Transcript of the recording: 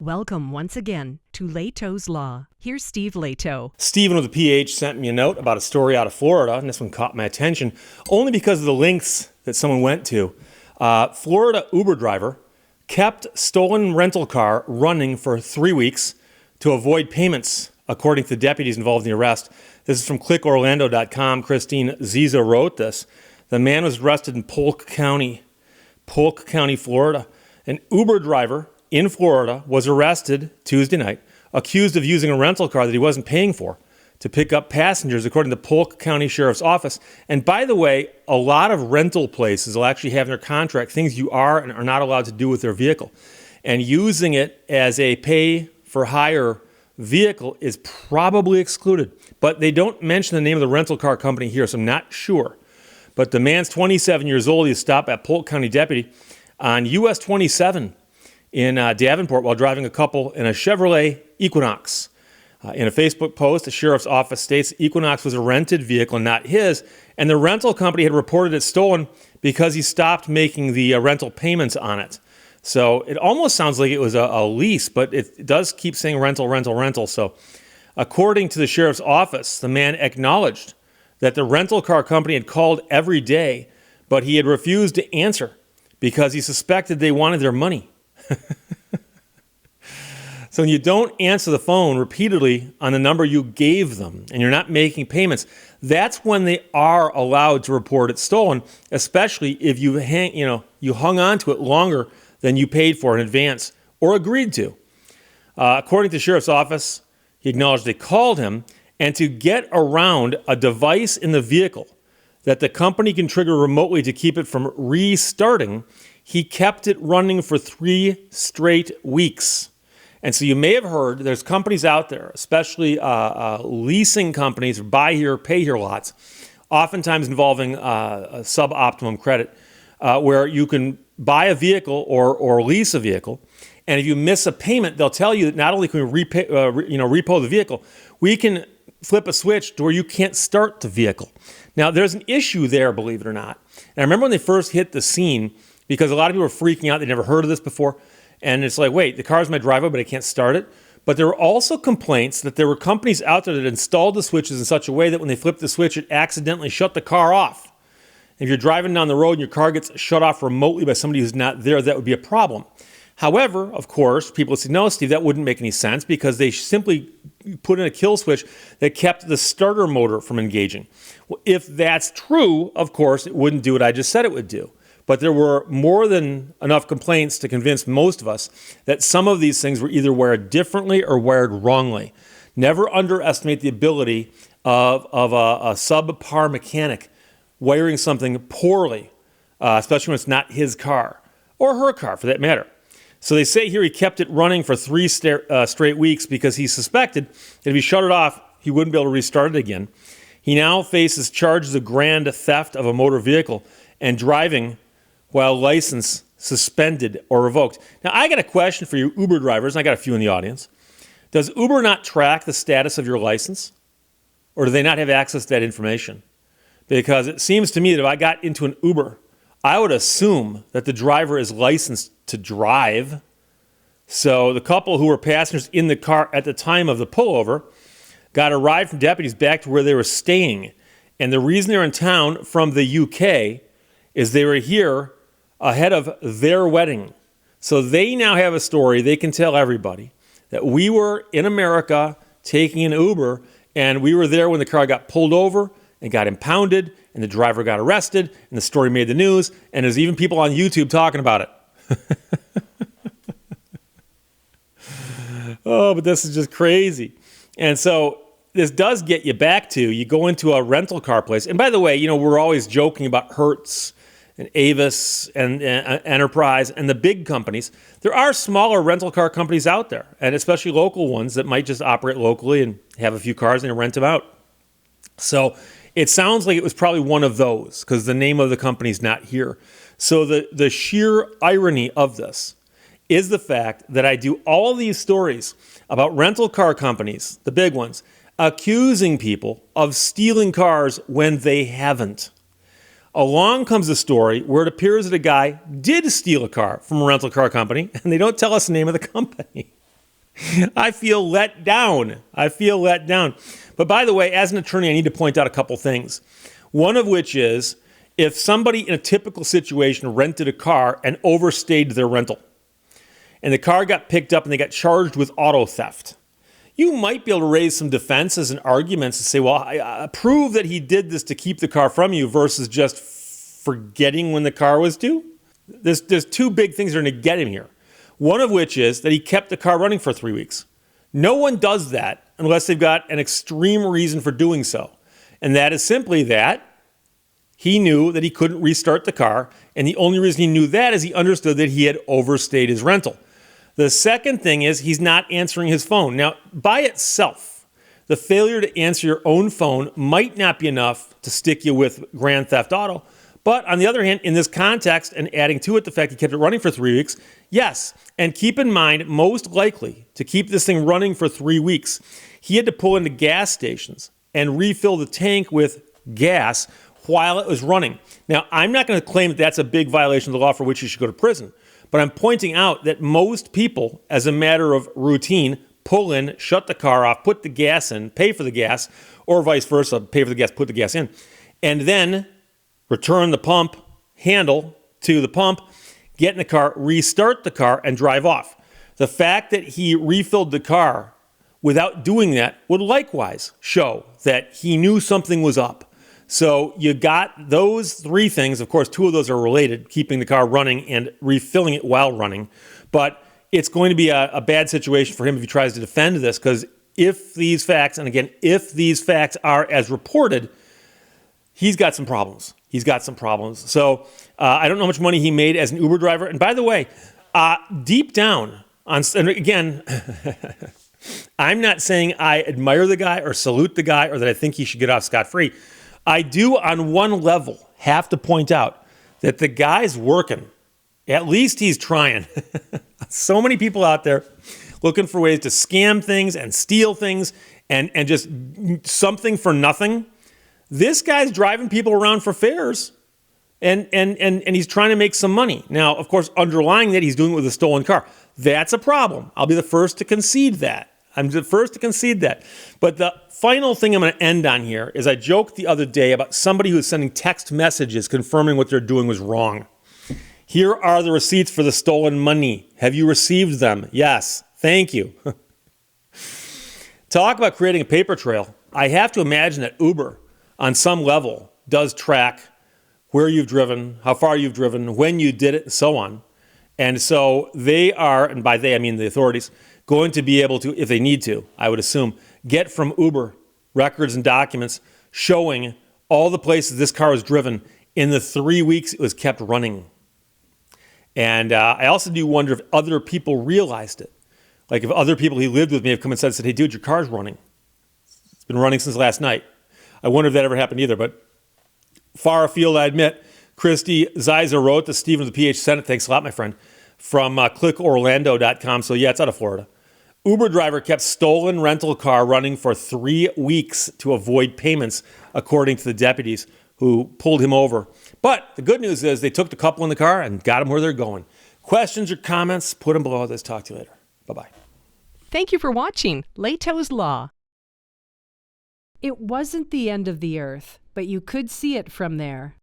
Welcome once again to Lehto's Law. Here's Steve Lehto. Stephen with the PH sent me a note about a story out of Florida, and this one caught my attention only because of the links that someone went to. Florida Uber driver kept stolen rental car running for 3 weeks to avoid payments, according to the deputies involved in the arrest. This is from clickorlando.com. Christine Ziza wrote this. The man was arrested in Polk County, Florida. An Uber driver in Florida was arrested Tuesday night, accused of using a rental car that he wasn't paying for to pick up passengers, according to the Polk County Sheriff's Office. And by the way, a lot of rental places will actually have in their contract things you are and are not allowed to do with their vehicle. And using it as a pay-for-hire vehicle is probably excluded. But they don't mention the name of the rental car company here, so I'm not sure. But the man's 27 years old. He was stopped by a Polk County deputy on US 27 in Davenport while driving a couple in a Chevrolet Equinox. In a Facebook post, the sheriff's office states Equinox was a rented vehicle, not his, and the rental company had reported it stolen because he stopped making the rental payments on it. So it almost sounds like it was a lease, but it does keep saying rental. So according to the sheriff's office, the man acknowledged that the rental car company had called every day, but he had refused to answer because he suspected they wanted their money. So when you don't answer the phone repeatedly on the number you gave them and you're not making payments, that's when they are allowed to report it stolen, especially if you hung on to it longer than you paid for in advance or agreed to. According to the sheriff's office, he acknowledged they called him, and to get around a device in the vehicle that the company can trigger remotely to keep it from restarting, he kept it running for 3 straight weeks. And so you may have heard there's companies out there, especially leasing companies, buy here, pay here lots, oftentimes involving suboptimum credit, where you can buy a vehicle or lease a vehicle, and if you miss a payment, they'll tell you that not only can we repo the vehicle, we can flip a switch to where you can't start the vehicle. Now, there's an issue there, believe it or not. And I remember when they first hit the scene, because a lot of people were freaking out. They'd never heard of this before. And it's like, wait, the car's in my driveway, but I can't start it. But there were also complaints that there were companies out there that installed the switches in such a way that when they flipped the switch, it accidentally shut the car off. If you're driving down the road and your car gets shut off remotely by somebody who's not there, that would be a problem. However, of course, people say, no, Steve, that wouldn't make any sense because they simply put in a kill switch that kept the starter motor from engaging. Well, if that's true, of course, it wouldn't do what I just said it would do. But there were more than enough complaints to convince most of us that some of these things were either wired differently or wired wrongly. Never underestimate the ability of a subpar mechanic wiring something poorly, especially when it's not his car, or her car for that matter. So they say here he kept it running for 3 straight weeks because he suspected that if he shut it off, he wouldn't be able to restart it again. He now faces charges of grand theft of a motor vehicle and driving while license suspended or revoked. Now, I got a question for you Uber drivers, and I got a few in the audience. Does Uber not track the status of your license? Or do they not have access to that information? Because it seems to me that if I got into an Uber, I would assume that the driver is licensed to drive. So the couple who were passengers in the car at the time of the pullover got a ride from deputies back to where they were staying. And the reason they're in town from the UK is they were here ahead of their wedding. So they now have a story they can tell everybody that we were in America taking an Uber, and we were there when the car got pulled over and got impounded, and the driver got arrested, and the story made the news, and there's even people on YouTube talking about it. Oh, but this is just crazy. And so this does get you back to, you go into a rental car place, and by the way, we're always joking about Hertz and Avis and Enterprise and the big companies. There are smaller rental car companies out there, and especially local ones that might just operate locally and have a few cars and rent them out. So it sounds like it was probably one of those because the name of the company's not here. So the sheer irony of this is the fact that I do all these stories about rental car companies, the big ones, accusing people of stealing cars when they haven't. Along comes a story where it appears that a guy did steal a car from a rental car company, and they don't tell us the name of the company. I feel let down. But by the way, as an attorney, I need to point out a couple things. One of which is if somebody in a typical situation rented a car and overstayed their rental, and the car got picked up and they got charged with auto theft, you might be able to raise some defenses and arguments to say, well, I prove that he did this to keep the car from you versus just forgetting when the car was due. There's two big things that are going to get him here. One of which is that he kept the car running for 3 weeks. No one does that unless they've got an extreme reason for doing so. And that is simply that he knew that he couldn't restart the car. And the only reason he knew that is he understood that he had overstayed his rental. The second thing is he's not answering his phone. Now, by itself, the failure to answer your own phone might not be enough to stick you with grand theft auto. But on the other hand, in this context and adding to it the fact he kept it running for 3 weeks, yes. And keep in mind, most likely to keep this thing running for 3 weeks, he had to pull into gas stations and refill the tank with gas while it was running. Now, I'm not going to claim that that's a big violation of the law for which he should go to prison. But I'm pointing out that most people, as a matter of routine, pull in, shut the car off, put the gas in, pay for the gas, or vice versa, pay for the gas, put the gas in, and then return the pump handle to the pump, get in the car, restart the car, and drive off. The fact that he refilled the car without doing that would likewise show that he knew something was up. So you got those three things. Of course, two of those are related, keeping the car running and refilling it while running. But it's going to be a bad situation for him if he tries to defend this, because if these facts, and again, if these facts are as reported, he's got some problems. So I don't know how much money he made as an Uber driver. And by the way, deep down, and again, I'm not saying I admire the guy or salute the guy or that I think he should get off scot-free. I do, on one level, have to point out that the guy's working. At least he's trying. So many people out there looking for ways to scam things and steal things and just something for nothing. This guy's driving people around for fares, and he's trying to make some money. Now, of course, underlying that, he's doing it with a stolen car. That's a problem. I'll be the first to concede that. But the final thing I'm going to end on here is I joked the other day about somebody who was sending text messages confirming what they're doing was wrong. Here are the receipts for the stolen money. Have you received them? Yes. Thank you. Talk about creating a paper trail. I have to imagine that Uber, on some level, does track where you've driven, how far you've driven, when you did it, and so on. And so they are, and by they I mean the authorities, going to be able to, if they need to, I would assume, get from Uber records and documents showing all the places this car was driven in the 3 weeks it was kept running. And I also do wonder if other people realized it. Like if other people he lived with may have come and said, hey, dude, your car's running. It's been running since last night. I wonder if that ever happened either, but far afield, I admit. Christy Zeiser wrote to Stephen of the PH Senate. Thanks a lot, my friend. From clickorlando.com. So, yeah, it's out of Florida. Uber driver kept stolen rental car running for 3 weeks to avoid payments, according to the deputies who pulled him over. But the good news is they took the couple in the car and got them where they're going. Questions or comments, put them below. Let's talk to you later. Bye-bye. Thank you for watching Lehto's Law. It wasn't the end of the earth, but you could see it from there.